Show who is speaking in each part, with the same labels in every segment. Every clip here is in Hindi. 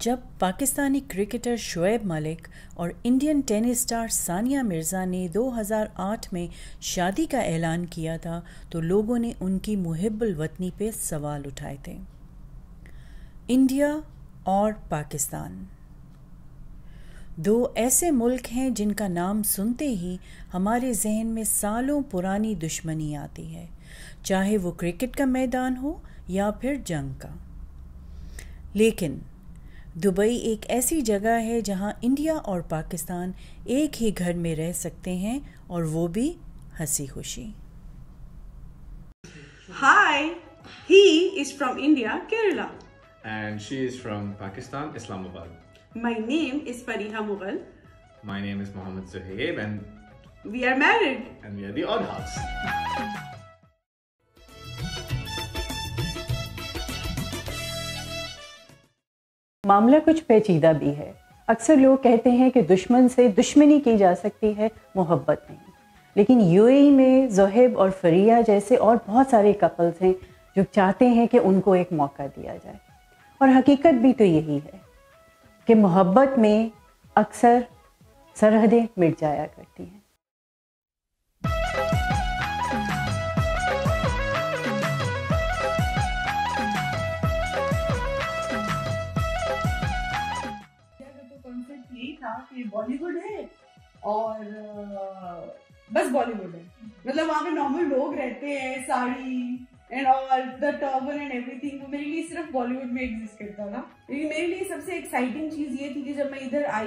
Speaker 1: जब पाकिस्तानी क्रिकेटर शोएब मलिक और Indian tennis star Sania Mirza ने 2008 में शादी का ऐलान किया था तो लोगों ने उनकी मुहिब्बुल वतनी पे सवाल उठाए थे। इंडिया और पाकिस्तान दो ऐसे मुल्क हैं जिनका नाम सुनते ही हमारे जहन में सालों पुरानी दुश्मनी आती है, चाहे वो क्रिकेट का मैदान हो या फिर जंग का। लेकिन दुबई एक ऐसी जगह है जहां इंडिया और पाकिस्तान एक ही घर में रह सकते हैं और वो भी हंसी खुशी।
Speaker 2: Hi, he is from India, Kerala.
Speaker 3: And she is from Pakistan, Islamabad.
Speaker 2: My name is Fariha Mughal.
Speaker 3: My name is Mohammed Zuhaib and
Speaker 2: We are married.
Speaker 3: we are the Odd House.
Speaker 4: मामला कुछ पेचीदा भी है। अक्सर लोग कहते हैं कि दुश्मन से दुश्मनी की जा सकती है, मोहब्बत नहीं। लेकिन यूएई में ज़ुहैब और फरिया जैसे और बहुत सारे कपल्स हैं जो चाहते हैं कि उनको एक मौका दिया जाए। और हकीकत भी तो यही है कि मोहब्बत में अक्सर सरहदें मिट जाया करती हैं।
Speaker 2: कि बॉलीवुड है और बस बॉलीवुड है, मतलब वहाँ पे नॉर्मल लोग रहते हैं, sari and all the turban and everything. वो मेरे लिए सिर्फ बॉलीवुड में एग्जिस्ट करता था। लेकिन मेरे लिए सबसे एक्साइटिंग चीज़ ये थी कि जब मैं इधर आई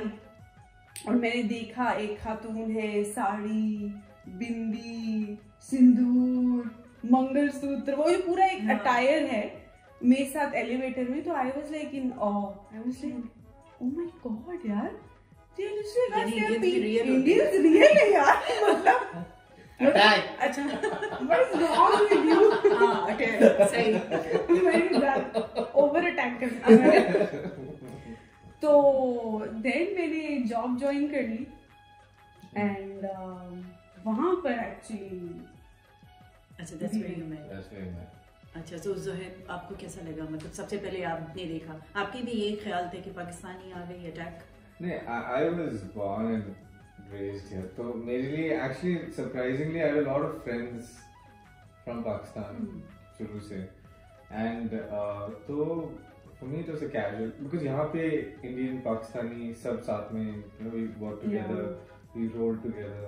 Speaker 2: और मैंने देखा एक खातून है, साड़ी, बिंदी, सिंदूर, मंगलसूत्र, वो जो पूरा एक अटायर है मेरे साथ एलिवेटर में, तो I was like in awe. I was like oh my God यार, इंडियंस रियल है यार। मतलब अच्छा, what is wrong with you? okay, सही, ओवर अटैक करना। तो देन मैंने जॉब ज्वाइन कर ली एंड वहाँ पर एक्चुअली
Speaker 1: अच्छा, that's where you met. अच्छा, तो ज़ुहैब आपको कैसा लगा? मतलब सबसे पहले आपने देखा, आपके भी ये ख्याल थे कि पाकिस्तानी आ गई अटैक?
Speaker 5: नहीं, I was born and raised here. तो मेरे लिए actually surprisingly I had a lot of friends from Pakistan शुरू से, and तो for me it was a casual because यहाँ पे Indian पाकिस्तानी सब साथ में, you know, we worked together, we rolled together.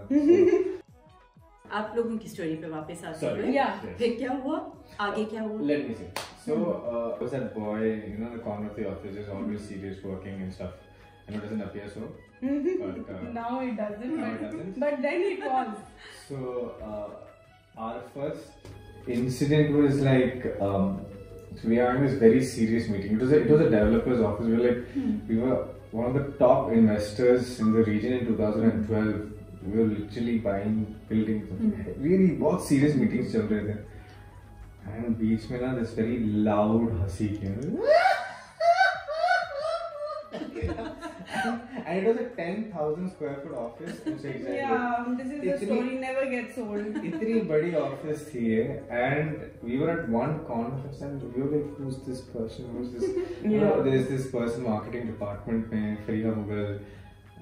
Speaker 1: आप लोगों की स्टोरी पे वापस आते हैं। फिर क्या हुआ? आगे क्या हुआ?
Speaker 5: Let me say. So was that boy, you know, the corner of the office is always serious, working and stuff. I know it doesn't appear so, but
Speaker 2: now it doesn't.
Speaker 5: Now it doesn't.
Speaker 2: But then it was.
Speaker 5: So our first incident was like, so we are in this very serious meeting. It was a developer's office. We were like, we were one of the top investors in the region in 2012. We were literally buying buildings. Really, बहुत serious meetings चल रहे थे. And बीच में ना this very loud हंसी की. And it was a 10,000 square foot office.
Speaker 2: Yeah, this is the story never gets old.
Speaker 5: इतनी बड़ी office थी ये, and we were at one corner and we were like, who's this person? Who's this? You know, there's this person marketing department में, Fariha Mughal.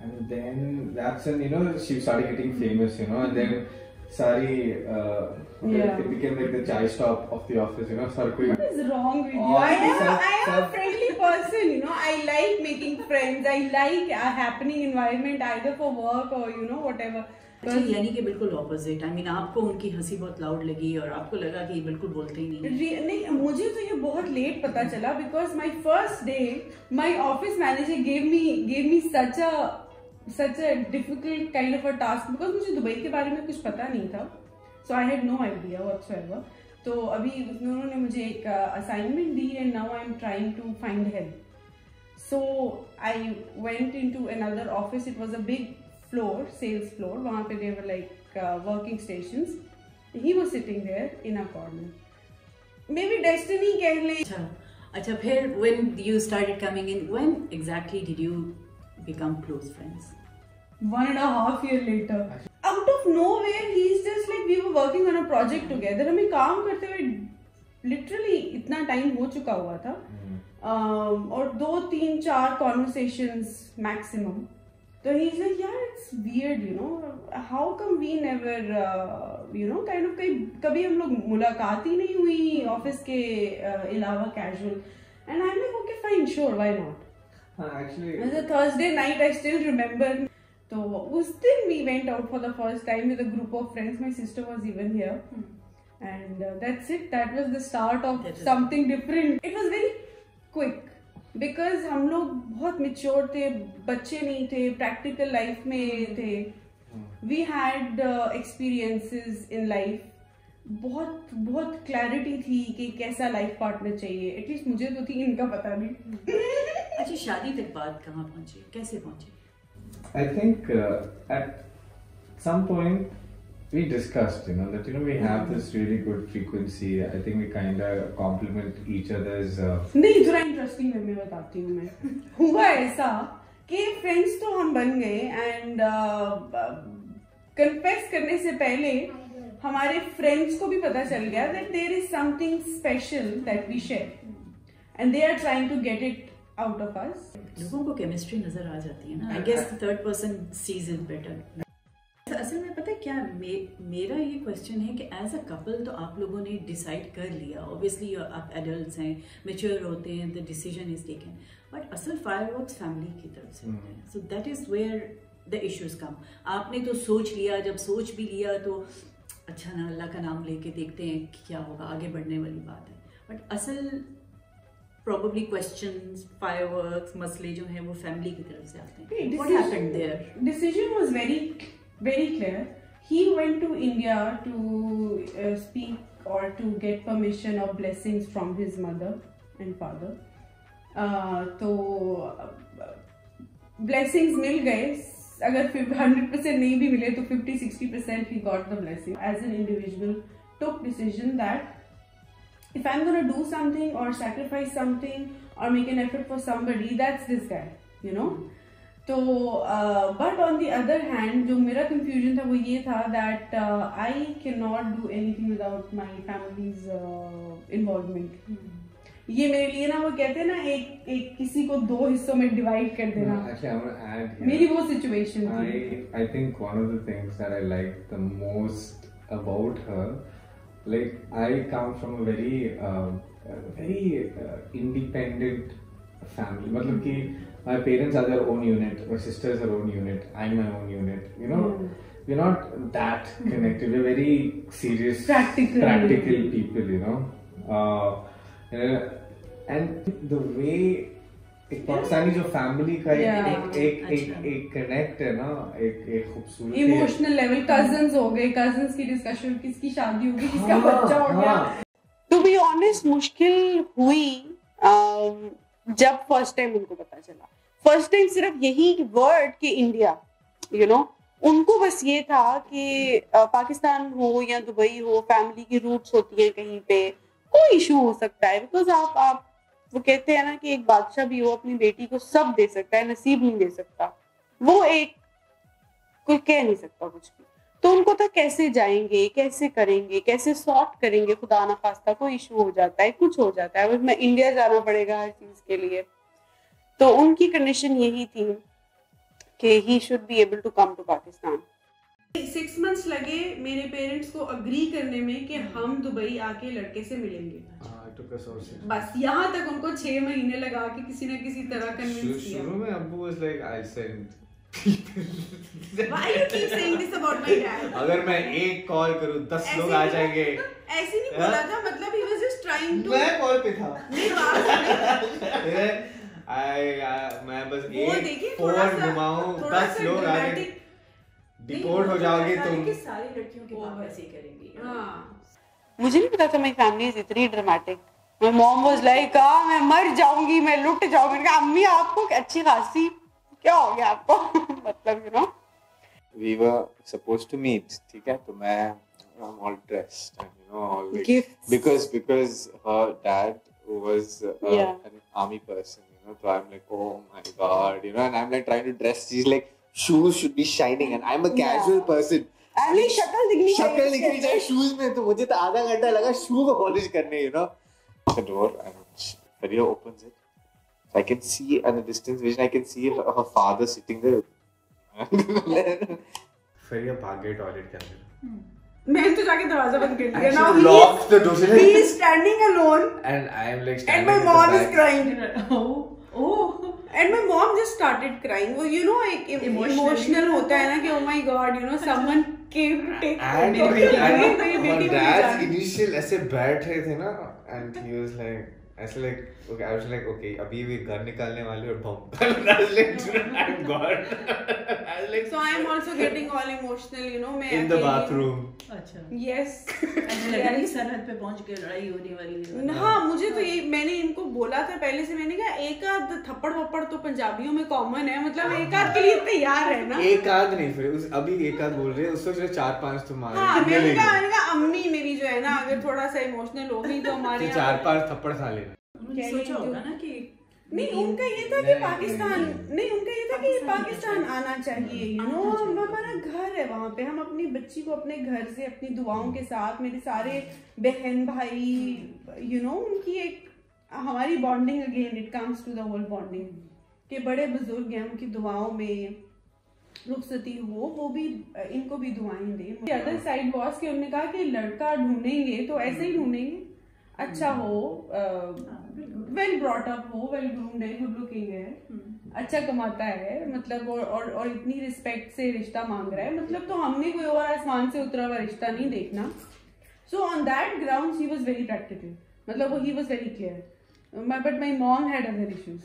Speaker 5: And then that's when, you know, she started getting famous, you know, and then Sari, it became like the chai stop of the office, you know.
Speaker 2: What is wrong with you? I am a friendly person, you know. I like making friends. I like a happening environment either for work or, you know, whatever.
Speaker 1: अच्छा, यानी कि बिल्कुल ऑपोजिट। आई मीन आपको उनकी हंसी बहुत लाउड लगी और आपको लगा कि बिल्कुल बोलते ही नहीं।
Speaker 2: नहीं, मुझे तो ये बहुत लेट पता चला because my first day, my office manager gave me such a difficult kind of a task because मुझे दुबई के बारे में कुछ पता नहीं था, so I had no idea whatsoever. तो अभी उन्होंने मुझे एक assignment the and now I'm trying to find help. So I went into another office. It was a big floor, sales floor. वहाँ पे they were like working stations. He was sitting there in a corner. Maybe destiny कह लें।
Speaker 1: अच्छा, फिर when you started coming in, when exactly did you become close friends?
Speaker 2: 1.5 years later. Out of nowhere, he's just like, we were working on a project together. हमें काम करते हुए literally इतना टाइम हो चुका हुआ था और 2-3-4 conversations maximum. So he's like, yeah, it's weird, you know. How come we never, you know, kind of कभी हम लोग मुलाकात ही नहीं हुई ऑफिस के अलावा casual. And I'm like, okay, fine, sure, why not?
Speaker 5: Actually,
Speaker 2: It was a Thursday night, I still remember. So उस दिन we went out for the first time with a group of friends. My sister was even here. And that's it. That was the start of something different. It was very quick. Because हम लोग बहुत मेच्योर थे, बच्चे नहीं थे, प्रैक्टिकल लाइफ में थे. We had experiences in life. बहुत बहुत क्लैरिटी थी कि कैसा लाइफ पार्टनर चाहिए. एटलीस्ट मुझे तो थी, इनका पता नहीं.
Speaker 1: अच्छा, शादी तक बात कहाँ पहुंची, कैसे पहुंची?
Speaker 5: I think at some point we discussed, you know, that we have this really good frequency. I think we kind of complement each other's.
Speaker 2: नहीं, थोड़ा इंटरेस्टिंग है, मैं बताती हूँ. मैं हुआ ऐसा कि फ्रेंड्स तो हम बन गए एंड कन्फेस करने से पहले हमारे फ्रेंड्स को भी पता चल गया that there is something special that we share and they are trying to get it out of us.
Speaker 1: लोगों को केमिस्ट्री नजर आ जाती है ना. I guess the third person sees it better. असल में पता है क्या, मेरा ये क्वेश्चन है कि एज अ कपल तो आप लोगों ने डिसाइड कर लिया, ऑब्वियसली आप एडल्ट्स हैं, मेच्योर होते हैं, the decision is taken, but असल फायरवर्क्स फैमिली की तरफ से होते हैं. So that is where the issues come. आपने तो सोच लिया, जब सोच भी लिया तो अच्छा ना, अल्लाह का नाम लेके देखते हैं कि क्या होगा, आगे बढ़ने वाली बात है. बट असल probably questions, fireworks, मसले जो हैं वो फैमिली की तरफ से आते हैं. What happened there?
Speaker 2: Decision was very clear. He went to India to speak or to get permission or blessings from his mother and father. तो blessings मिल गए. अगर 100% नहीं भी मिले तो 50-60% he got the blessing. As an individual, took decision that if I'm gonna do something or sacrifice something or make an effort for somebody, that's this guy, you know. तो but on the other hand, जो मेरा confusion था वो ये था that I cannot do anything without my family's involvement. ये मेरे लिए ना, वो कहते हैं ना, एक किसी को 2 हिस्सों में डिवाइड कर देना.
Speaker 5: Actually, I want to add here.
Speaker 2: मेरी वो सिचुएशन थी.
Speaker 5: I think one of the things that I like the most about her, like I come from a very independent family. मतलब कि my parents are their own unit, my sisters are own unit, I'm my own unit. You know, we're not that connected. We're very serious, practical people. You know, and the way एक पाकिस्तानी जो फैमिली का एक कनेक्ट है ना, एक खूबसूरत
Speaker 2: इमोशनल लेवल. कजन्स हो गए, कजन्स की डिस्कशन, किसकी शादी होगी, किसका बच्चा हो गया. टू बी ऑनेस्ट मुश्किल हुई जब फर्स्ट टाइम उनको पता चला. फर्स्ट टाइम सिर्फ यही वर्ड कि इंडिया, यू नो, उनको बस ये था कि पाकिस्तान हो या दुबई हो, फैमिली की रूट्स होती हैं कहीं पे, कोई इशू हो सकता है. बिकॉज आप वो कहते हैं ना कि एक बादशाह भी हो अपनी बेटी को सब दे सकता है, नसीब नहीं दे सकता. वो एक कोई कह नहीं सकता कुछ भी. तो उनको था कैसे जाएंगे, कैसे करेंगे, कैसे सॉर्ट करेंगे. खुदा ना खास्ता कोई इशू हो जाता है, कुछ हो जाता है, बस मैं इंडिया जाना पड़ेगा हर चीज के लिए. तो उनकी कंडीशन यही थी कि he should be able to come to Pakistan. 6 months लगे मेरे पेरेंट्स को अग्री करने में कि हम दुबई आके लड़के से मिलेंगे. बस यहाँ तक उनको 6 महीने लगा के किसी न किसी तरह कन्विंस किया.
Speaker 3: शुरू में अब्बू was like I send
Speaker 2: Why you keep saying this about my dad?
Speaker 3: अगर मैं एक कॉल करूं 10 लोग आ जाएंगे.
Speaker 2: ऐसे नहीं बोला था, मतलब he was just trying to.
Speaker 3: मैं कॉल पे था.
Speaker 2: नहीं बात
Speaker 3: मैं बस एक फोन घुमाऊं 10 लोग आगे डिपोर्ट हो जाओगे तुम.
Speaker 1: सारी लड़कियों के बाप ऐसे ही करेंगी.
Speaker 2: मुझे नहीं पता था माय फैमिली इज इतनी dramatic. My mom was like मैं मर जाऊंगी, मैं लुट जाऊंगी. मैंने कहा अम्मी आपको अच्छी खासी क्या हो गया आपको. मतलब you know
Speaker 5: we were supposed to meet, ठीक है. तो I'm all dressed and you know all like
Speaker 2: gifts.
Speaker 5: because her dad was an army person, you know. So I'm like, oh my god, you know, and I'm like trying to dress. She's like, shoes should be shining and I'm a casual person.
Speaker 2: Ali शक्ल दिखनी
Speaker 5: चाहिए शूज में. तो मुझे तो आधा घंटा लगा शू को पॉलिश करने, you know. The door and Faria opens it
Speaker 3: I can see at a distance vision, I can see her father sitting there. फिर ये भाग गए टॉयलेट के अंदर.
Speaker 2: मैंने तो जाके दरवाजा बंद कर दिया.
Speaker 3: Now locked the door.
Speaker 2: He is standing alone.
Speaker 3: And I am like
Speaker 2: standing. And my mom is crying. Oh. And my mom just started crying. Well, you know, emotional होता है ना कि oh my God, you know, someone came to take.
Speaker 3: And dad's initial ऐसे बैठ रहे थे ना, and he was like. ऐसे like okay, I was like okay अभी भी घर निकालने वाले और बम. I was like I'm God. I was like
Speaker 2: so I am also getting all emotional, you know. मैं
Speaker 3: in the bathroom.
Speaker 1: अच्छा.
Speaker 2: Yes.
Speaker 1: ऐसे लगा कि सरहद पे पहुंच के लड़ाई होने वाली है.
Speaker 2: हाँ मुझे तो ये मैंने इनको बोला था पहले से. मैंने कहा एक आध थप्पड़ वप्पड़ तो पंजाबियों में कॉमन है. मतलब एक आध के लिए तैयार है ना.
Speaker 3: एक आध नहीं फिर उस अभी एक आध बोल रहे हैं उसको सिर्फ 4-5 तो मारे.
Speaker 2: हाँ मैंने कहा अम्मी मेरी जो है ना अगर थोड़ा सा इमोशनल हो गई तो हमारे
Speaker 3: 4-5 थप्पड़ खा लेना.
Speaker 1: सोचा होगा ना कि
Speaker 2: नहीं उनका ये था कि पाकिस्तान नहीं उनका ये था कि पाकिस्तान आना चाहिए. यू नो हमारा घर है वहाँ पे. हम अपनी बच्ची को अपने घर से अपनी दुआओं के साथ मेरे सारे बहन भाई यू नो उनकी एक हमारी bonding again it comes to the whole bonding के बड़े बुजुर्ग हैं उनकी दुआओं में रुखसती हो वो भी इनको भी दुआएं दें. अदर साइड बॉस के उन्होंने कहा कि लड़का ढूंढेंगे तो ऐसे ही ढूंढेंगे अच्छा हो वेल ब्रॉट अप हो वेल ग्रूम्ड है गुड लुकिंग है अच्छा कमाता है मतलब और इतनी रिस्पेक्ट से रिश्ता मांग रहा है मतलब तो हमने कोई और आसमान से उतरा हुआ रिश्ता नहीं देखना. So on that ground he was very practical मतलब he was very clear but my mom had other issues.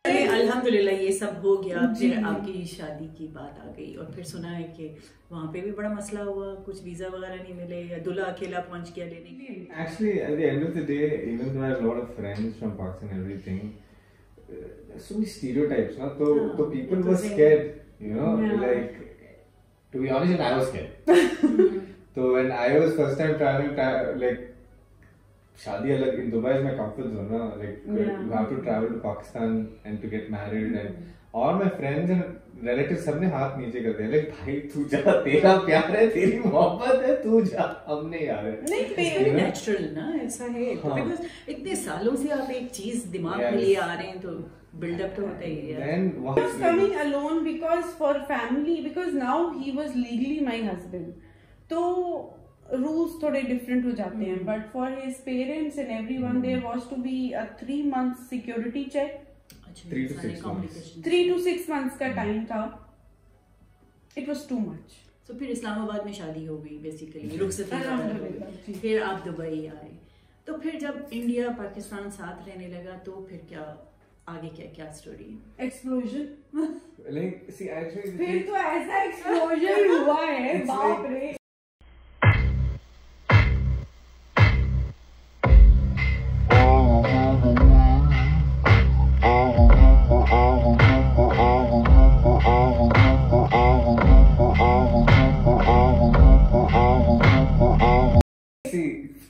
Speaker 1: अल्हम्दुलिल्लाह ये सब हो गया. फिर आपकी शादी की बात आ गई और फिर सुना है कि वहाँ पे भी बड़ा मसला हुआ. कुछ वीजा वगैरह नहीं मिले या दूल्हा अकेला पहुँच गया लेने के लिए.
Speaker 5: Actually, at the end of the day, even though I have a lot of friends from Pakistan and everything, there's so many stereotypes, na? So people were scared, you know, like to be honest, I was scared. So when I was first time traveling, like. शादी अलग in Dubai is my comfort zone ना like you have to travel to Pakistan and to get married and all my friends and relatives सबने हाथ नीचे कर दिया like भाई तू जा तेरा प्यार है तेरी मोहब्बत है तू जा हम नहीं आ रहे.
Speaker 1: नहीं नेचुरल ना ऐसा है बिकॉज़ इतने सालों से आप एक चीज दिमाग में लिए आ रहे हैं तो बिल्डअप तो होता ही है.
Speaker 2: Then he was coming alone because for family because now he was legally my husband तो रूल्स थोड़े डिफरेंट हो जाते हैं but for his parents and everyone there was to be a 3 months security check. 3 to 6 months का टाइम था. It was too much.
Speaker 1: So फिर इस्लामाबाद में शादी हो गई बेसिकली रुखसती. फिर आप दुबई आए तो फिर जब इंडिया पाकिस्तान साथ रहने लगा तो फिर क्या आगे क्या स्टोरी है.
Speaker 5: Like see actually
Speaker 2: फिर तो ऐसा एक्सप्लोजन हुआ है बाप रे.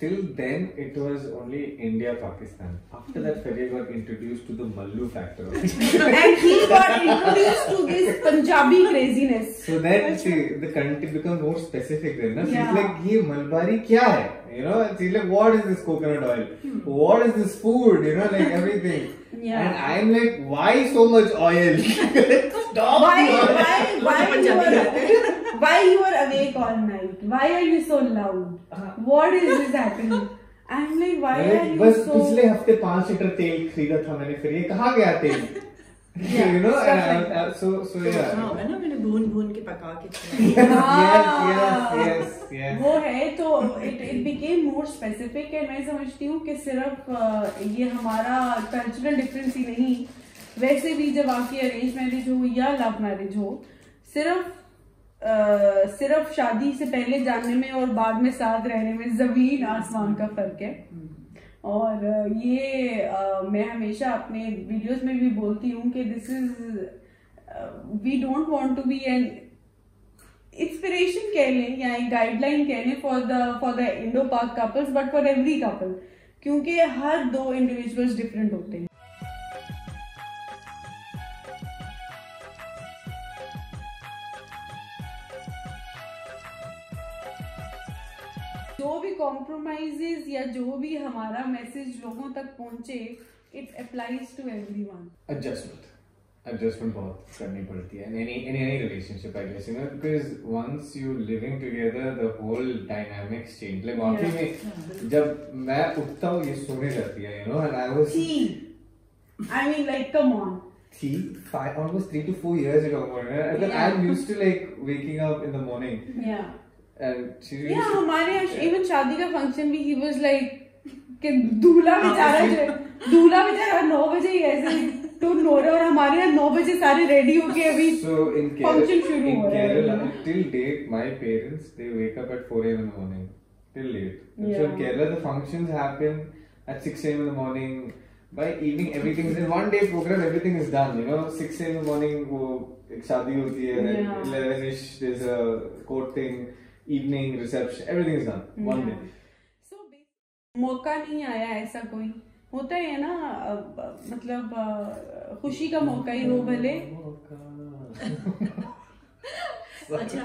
Speaker 5: Till then it was only India Pakistan. After that Ferrier got introduced to the Mallu factor.
Speaker 2: And he got introduced to this Punjabi craziness.
Speaker 5: So then see the country becomes more specific then. Na? She's like ये मलबारी क्या है? You know, and she's like what is this coconut oil? What is this food? You know, like everything. Yeah. And I'm like why so much oil? Stop.
Speaker 2: Why you are awake all night? Why are you so loud? What is this happening? I'm like, why are you
Speaker 5: बस
Speaker 2: so?
Speaker 5: पिछले हफ्ते 5 लीटर तेल खरीदा था मैंने फिर ये कहाँ गया तेल? You know, and so yeah.
Speaker 1: हाँ मैं ना मैंने भून के पका के
Speaker 5: yes.
Speaker 2: वो है तो it became more specific and मैं समझती हूँ कि सिर्फ ये हमारा कल्चरल डिफरेंस ही नहीं वैसे भी जब आपकी अरेंज मैरिज हो या लव मैरिज हो सिर्फ शादी से पहले जानने में और बाद में साथ रहने में जमीन आसमान का फर्क है. और ये मैं हमेशा अपने वीडियोस में भी बोलती हूँ कि this is we don't want to be an inspiration कह लें या एक गाइडलाइन कह लें for the Indo Pak couples but for every couple क्योंकि हर दो इंडिविजुअल्स डिफरेंट होते हैं. जो भी कॉम्प्रोमाइजेस या जो भी हमारा मैसेज लोगों तक पहुंचे It applies to everyone.
Speaker 5: Adjustment बहुत करनी पड़ती है in any relationship, I guess, you know, because once you living together, the whole dynamics change. Like वाकई में जब मैं उठता हूँ ये सोने जाती है, you know, and I was
Speaker 2: I mean, like, come on.
Speaker 5: Almost 3 to 4 years ago, and then I'm used to like waking up in the morning.
Speaker 2: Yeah.
Speaker 5: And she
Speaker 2: हमारे यहाँ even शादी का function भी he was like कि दूल्हा बेचारा 9 बजे ही ऐसे तो नोरा और हमारे यहाँ 9 बजे सारे रेडी होके अभी फंक्शन शुरू हो रहा है.
Speaker 5: Till date, my parents they wake up at 4 a.m. in the morning. Till date. So in Kerala, the functions happen at 6 a.m. in the morning. By evening, everything is in 1 day program. Everything is done. You know, 6 a.m. in the morning, वो एक शादी होती है. Then 11ish, there's a courting, evening reception. Everything is done. 1 day.
Speaker 2: So मौका नहीं आया ऐसा कोई. होता है ना, मतलब खुशी का मौका ही हो भले.
Speaker 1: अच्छा,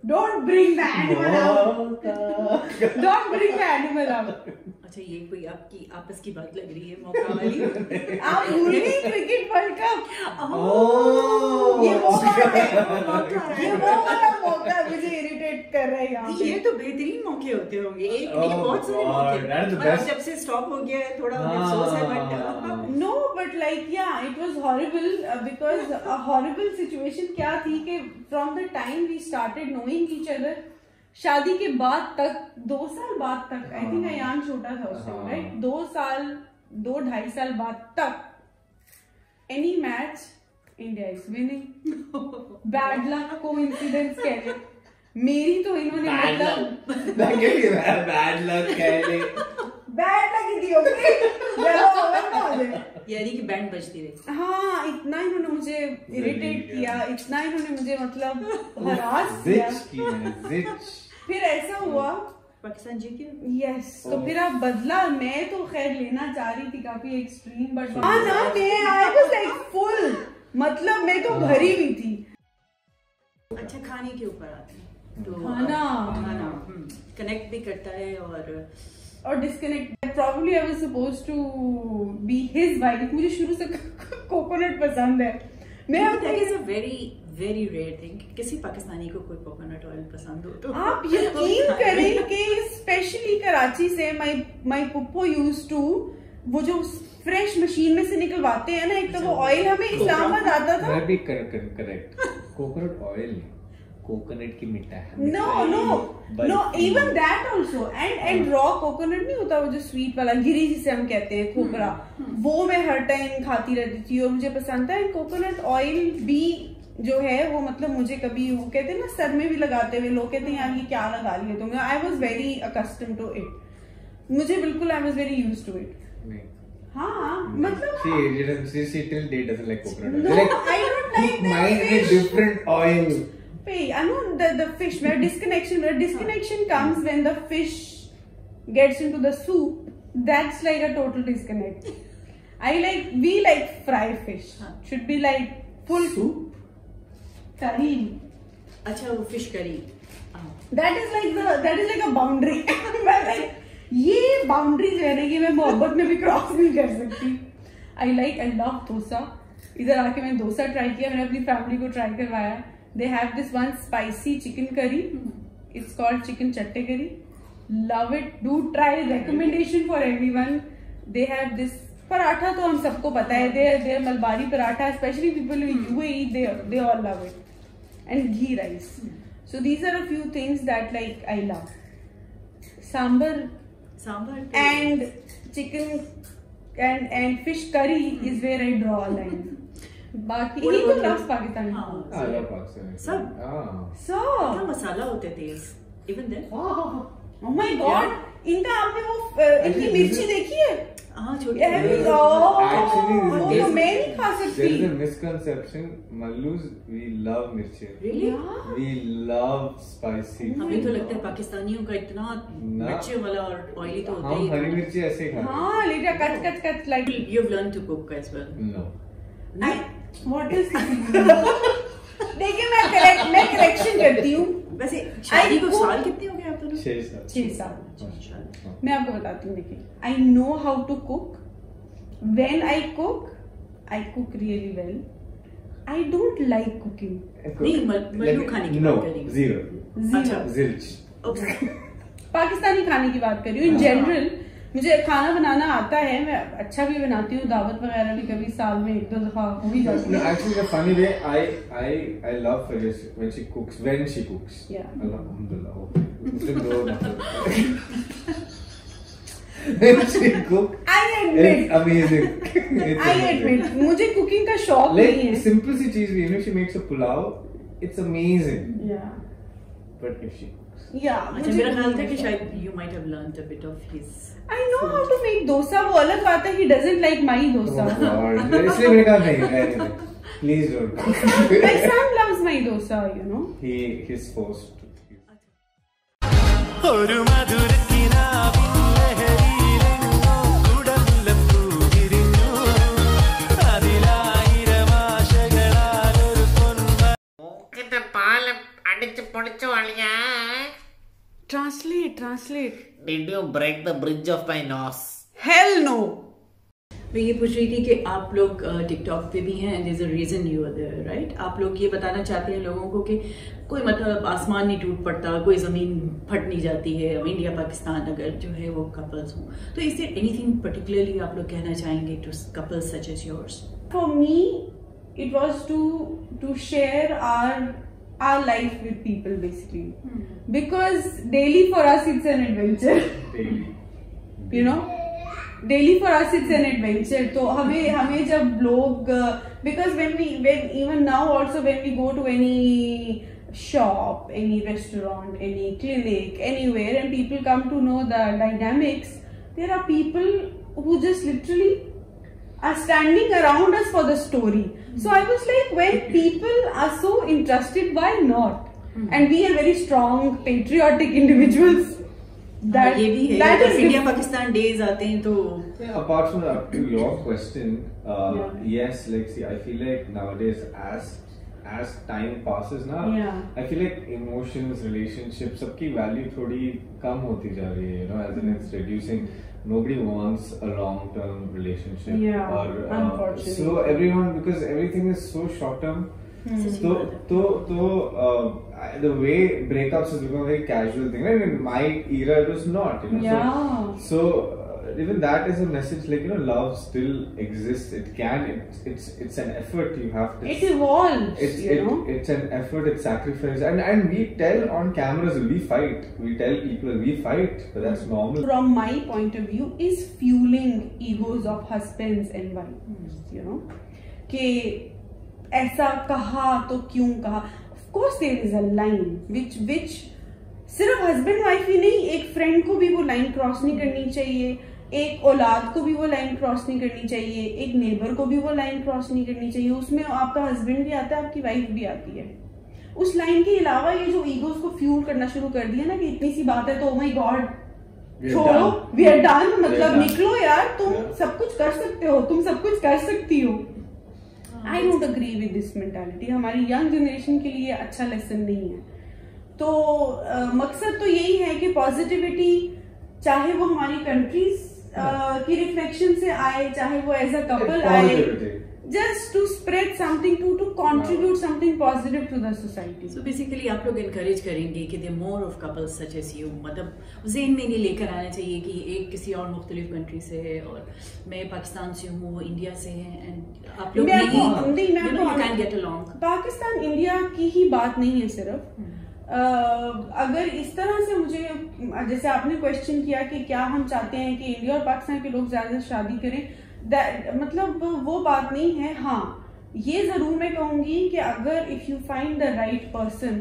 Speaker 2: Don't bring the animal out. Don't bring the animal out.
Speaker 1: अच्छा, ये कोई आपकी आपस की बात लग रही है मौका वाली.
Speaker 2: आप भूल गई क्रिकेट वर्ल्ड कप. ये वो वाला मौका मुझे इरिटेट कर रहा है यहाँ पे.
Speaker 1: ये तो बेहतरीन मौके होते होंगे. एक नहीं, बहुत सारे मौके. जब से स्टॉप हो गया है थोड़ा अफसोस है, but
Speaker 2: no, but like yeah, it was horrible because a horrible situation क्या थी कि from the time we started knowing each other, शादी के बाद तक 2 साल बाद तक, आई थिंक अयान छोटा था उस टाइम, राइट, 2-2.5 साल बाद तक, any match India is winning. Bad luck coincidence कह ले, मेरी तो इन्होंने मतलब
Speaker 3: बैड लक कह ले,
Speaker 2: बैड लगी थी ओके,
Speaker 1: यानी कि बैंड बजती रही.
Speaker 2: हाँ, इतना इन्होंने मुझे इरिटेट किया, इतना इन्होंने मुझे मतलब हरास किया. फिर ऐसा हुआ
Speaker 1: पाकिस्तान जी के
Speaker 2: यस, तो फिर आप बदला. मैं तो खैर लेना चाह रही थी काफी एक्सट्रीम, बट हाँ ना, मैं आई वाज लाइक फुल, मतलब मैं तो भरी हुई थी.
Speaker 1: अच्छा, खाने के ऊपर आते हैं तो
Speaker 2: खाना
Speaker 1: कनेक्ट भी करता है और
Speaker 2: disconnect. Probably I was supposed to be his wife. मुझे शुरू से कोकोनट पसंद है. मैं
Speaker 1: वेरी रेयर थिंग किसी पाकिस्तानी को कोई कोकोनट ऑयल पसंद हो तो
Speaker 2: आप यकीन करें कि स्पेशली कराची से माय पुप्पो यूज्ड टू, वो जो फ्रेश मशीन में से निकलवाते हैं ना, एक तो वो ऑयल हमें इस्लामाबाद आता था.
Speaker 5: मैं भी करेक्ट कोकोनट ऑयल कोकोनट की मिठाई.
Speaker 2: No even that also. And raw coconut नहीं होता, वो जो स्वीट वाला गिरी जिसे हम कहते हैं, खोपरा, वो मैं हर टाइम खाती रहती थी और मुझे पसंद था. एंड कोकोनट ऑयल भी जो है वो मतलब मुझे कभी, वो कहते हैं ना सर में भी लगाते हुए लोग कहते हैं यार ये क्या लगा लिया तुमने. I was very accustom to it. मुझे बिल्कुल I was very use to it. हाँ, मतलब
Speaker 5: she till date doesn't like coconut oil.
Speaker 2: No, I don't like
Speaker 5: mine in a different oil.
Speaker 2: I know the fish, where disconnection comes when the fish gets into the soup. That's like a total disconnect. We like fried fish. Should be like full soup. Curry.
Speaker 1: अच्छा, वो fish curry.
Speaker 2: That is like a boundary. Like, ये बाउंड्रीज है ना, ये मैं मोहब्बत में भी क्रॉस नहीं कर सकती. I love dosa. इधर आके मैंने डोसा ट्राई किया, मैंने अपनी फैमिली को ट्राई करवाया. They have this one spicy chicken curry, it's called chicken चट्टे curry. Love it, do try, recommendation for everyone. They have this paratha, तो हम सबको पता है, they Malabari paratha, specially people in UAE, they all love it. And ghee rice. So these are a few things that like I love. Sambar and chicken and fish curry is where I draw a line. बाकी ये तो loves Pakistani.
Speaker 5: I love Pakistani.
Speaker 2: So
Speaker 1: क्या मसाला होते थे even then?
Speaker 2: Oh my God, इनका आपने वो इनकी मिर्ची देखी है?
Speaker 1: हाँ, छोटी.
Speaker 5: Actually,
Speaker 2: वो मैं नहीं खा सकती.
Speaker 5: There is a misconception. Mallus, we love mirchi.
Speaker 1: Really?
Speaker 5: We love spicy.
Speaker 1: हमें तो लगता है पाकिस्तानियों का इतना मिर्ची वाला और ऑयली तो होता ही
Speaker 5: हम हरी मिर्ची ऐसे ही खाते हैं.
Speaker 2: हाँ, लेकिन cut like
Speaker 1: you've learned to cook as well.
Speaker 5: No.
Speaker 2: What is देखिए मैं करेक्शन करती हूँ.
Speaker 1: वैसे शादी को साल कितने हो गए आप दोनों?
Speaker 5: 6 साल।
Speaker 2: 6 साल। मैं आपको बताती हूँ, देखिए, I know how to cook. When I cook really well. I don't like cooking.
Speaker 1: नहीं, मल्लू खाने की बात करेंगे.
Speaker 5: Zero.
Speaker 2: Zero.
Speaker 5: Zilch.
Speaker 2: पाकिस्तानी खाने की बात कर रही हूँ. इन जनरल मुझे खाना बनाना आता है, मैं अच्छा भी बनाती हूँ. दावत वगैरह भी कभी साल में 1-2 दफा हो ही जाती है.
Speaker 5: No, actually, the funny way, I love Fariya when she cooks.
Speaker 2: Yeah.
Speaker 5: Alhamdulillah. When she cooks,
Speaker 2: I admit.
Speaker 5: it's amazing.
Speaker 2: I admit. मुझे कुकिंग का शौक नहीं है.
Speaker 5: Like simple सी चीज भी, even if she makes a pulao, it's amazing.
Speaker 2: Yeah.
Speaker 5: But if she cooks,
Speaker 2: Yeah.
Speaker 1: अच्छा, मेरा ख्याल था कि शायद you might have learned a bit of his.
Speaker 2: I know how to make dosa. वो अलग बात है. He doesn't like my dosa.
Speaker 5: oh God, इसलिए मैंने कहा नहीं, please don't.
Speaker 2: My son loves my dosa, you know.
Speaker 5: He's forced to.
Speaker 6: ഒരു മധുര കിനാവിൻ ലഹരിയിലെങ്ങോ കുടമുല്ലപ്പൂ വിരിഞ്ഞു അതിലായിരം ആശകളാലൊരു പൊന്മ
Speaker 7: മൂക്കിന്റെ പാലം അടിച്ച് പൊടിച്ചു അളിയാ.
Speaker 2: Translate.
Speaker 7: Did you break the bridge of my nose?
Speaker 2: Hell no.
Speaker 1: मैं ये पूछ रही थी कि आप लोग टिकटॉक पे भी हैं, there's a reason you are there, right? आप लोग ये बताना चाहते हैं लोगों को कि कोई मतलब आसमान नहीं टूट पड़ता, कोई ज़मीन फट नहीं जाती है. इंडिया पाकिस्तान अगर जो है वो कपल्स हों, तो is there anything particularly आप लोग कहना चाहेंगे to couples such as yours?
Speaker 2: For me, it was to share our life with people basically, because daily for us it's an adventure.
Speaker 5: Daily.
Speaker 2: You know, daily for us it's an adventure. तो हमें जब लोग because when even now also when we go to any shop, any restaurant, any clinic, anywhere, and people come to know the dynamics, there are people who just literally are standing around us for the story. So I was like, when people are so interested, why not? And we are very strong, patriotic individuals.
Speaker 1: ये भी है.
Speaker 2: that is
Speaker 1: India Pakistan days आते हैं तो
Speaker 5: Yeah, apart from that, to your question, yes, like see, I feel like nowadays as time passes now, I feel like emotions, relationships, सबकी value थोड़ी कम होती जा रही है, you know, as in it's reducing. Nobody wants a long-term relationship.
Speaker 2: Yeah,
Speaker 5: or
Speaker 2: unfortunately.
Speaker 5: so everyone, because everything is so short-term. So the way breakups has become a very casual thing. Right? In my era, it was not. You know?
Speaker 2: Yeah.
Speaker 5: So even that is a message. Like, you know, love still exists. It can. It's an effort you have to.
Speaker 2: It evolves.
Speaker 5: It's an effort. It's sacrifice. And we tell on cameras we fight. We tell people we fight. But that's normal.
Speaker 2: From my point of view, is fueling egos of husbands and wives. You know, कि ऐसा कहा तो क्यों कहा. Of course there is a line which सिर्फ हस्बैंड वाइफ ही नहीं, एक फ्रेंड को भी वो लाइन क्रॉस नहीं करनी चाहिए, एक औलाद को भी वो लाइन क्रॉस नहीं करनी चाहिए, एक नेबर को भी वो लाइन क्रॉस नहीं करनी चाहिए. उसमें आपका हस्बैंड भी आता है, आपकी वाइफ भी आती है. उस लाइन के अलावा ये जो ईगोस को फ्यूल करना शुरू कर दिया ना कि इतनी सी बात है तो माय गॉड छोड़ो, वी आर डन, मतलब निकलो यार, तुम सब कुछ कर सकते हो, तुम सब कुछ कर सकती हो. I don't agree with this mentality. हमारी यंग जनरेशन के लिए अच्छा लेसन नहीं है. तो मकसद तो यही है कि पॉजिटिविटी, चाहे वो हमारी कंट्रीज की रिफ्लेक्शन से आए, चाहे वो एज अ कपल आए, just to spread something, to contribute something positive to the society.
Speaker 1: So basically आप लोग इनकरेज करेंगे कि they more of couples such as you, मतलब ज़हन में नहीं लेकर आना चाहिए कि एक किसी और मुख्तलिफ कंट्री से है और मैं पाकिस्तान से हूँ, वो इंडिया से है, एंड आप लोग can get along.
Speaker 2: Pakistan India की ही बात नहीं है सिर्फ. अगर इस तरह से मुझे, जैसे आपने क्वेश्चन किया कि क्या हम चाहते हैं कि इंडिया और पाकिस्तान के लोग ज्यादा शादी करें, मतलब वो बात नहीं है. हाँ, ये जरूर मैं कहूंगी कि अगर if you find the right person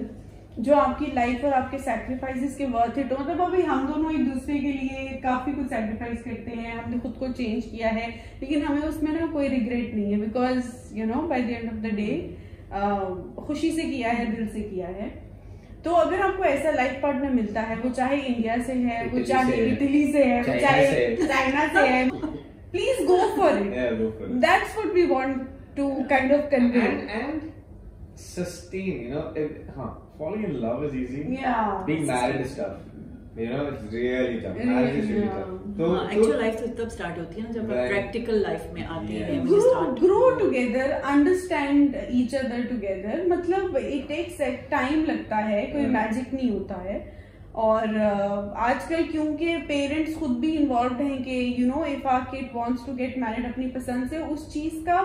Speaker 2: जो आपकी लाइफ और आपके सैक्रिफाइसेस के वर्थ इट हो, मतलब अभी हम दोनों एक दूसरे के लिए काफी कुछ सैक्रिफाइस करते हैं, हमने खुद को चेंज किया है, लेकिन हमें उसमें ना कोई रिग्रेट नहीं है, because you know by the end of the day खुशी से किया है, दिल से किया है. तो अगर आपको ऐसा लाइफ पार्टनर मिलता है, वो चाहे इंडिया से है, वो चाहे इटली से है, वो चाहे चाइना से है, please go for it. That's what we want to kind of convey
Speaker 5: and sustain, you know. Falling in love is easy.
Speaker 2: Yeah.
Speaker 5: Being married is tough. You know, it's really tough. Marriage is really tough. तो
Speaker 4: एक्चुअल लाइफ तो तब स्टार्ट होती है ना जब
Speaker 5: Right.
Speaker 4: प्रैक्टिकल लाइफ में आते हैं
Speaker 2: grow together, understand each other together. मतलब it takes time लगता है, कोई मैजिक नहीं होता है. और आजकल क्योंकि पेरेंट्स खुद भी इन्वॉल्व हैं कि you know if our kid wants to get married अपनी पसंद से, उस चीज का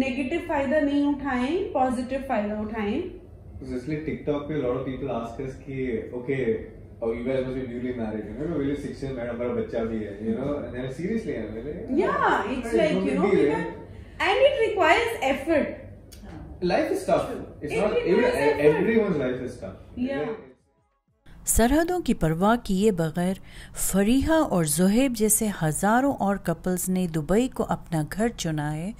Speaker 2: नेगेटिव फायदा नहीं उठाएं, पॉजिटिव फायदा उठाएं.
Speaker 5: Especially TikTok पे a lot of people ask us कि okay, oh you guys must be newly married, you know, really 6 years married, हमारा बच्चा भी है, you know, and then seriously I'm like,
Speaker 2: Yeah, it's like
Speaker 5: no
Speaker 2: you
Speaker 5: big
Speaker 2: know,
Speaker 5: deal,
Speaker 2: and it requires effort.
Speaker 5: Life is tough. It's
Speaker 2: It
Speaker 5: not
Speaker 2: requires
Speaker 5: even
Speaker 2: effort.
Speaker 5: everyone's life is tough.
Speaker 2: Yeah.
Speaker 1: सरहदों की परवाह किए बगैर फरीहा और ज़ोहेब जैसे हज़ारों और कपल्स ने दुबई को अपना घर चुना है,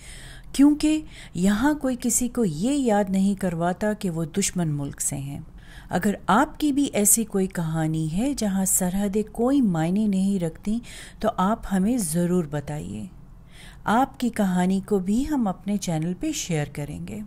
Speaker 1: क्योंकि यहाँ कोई किसी को ये याद नहीं करवाता कि वो दुश्मन मुल्क से हैं. अगर आपकी भी ऐसी कोई कहानी है जहाँ सरहदें कोई मायने नहीं रखती, तो आप हमें ज़रूर बताइए. आपकी कहानी को भी हम अपने चैनल पे शेयर करेंगे.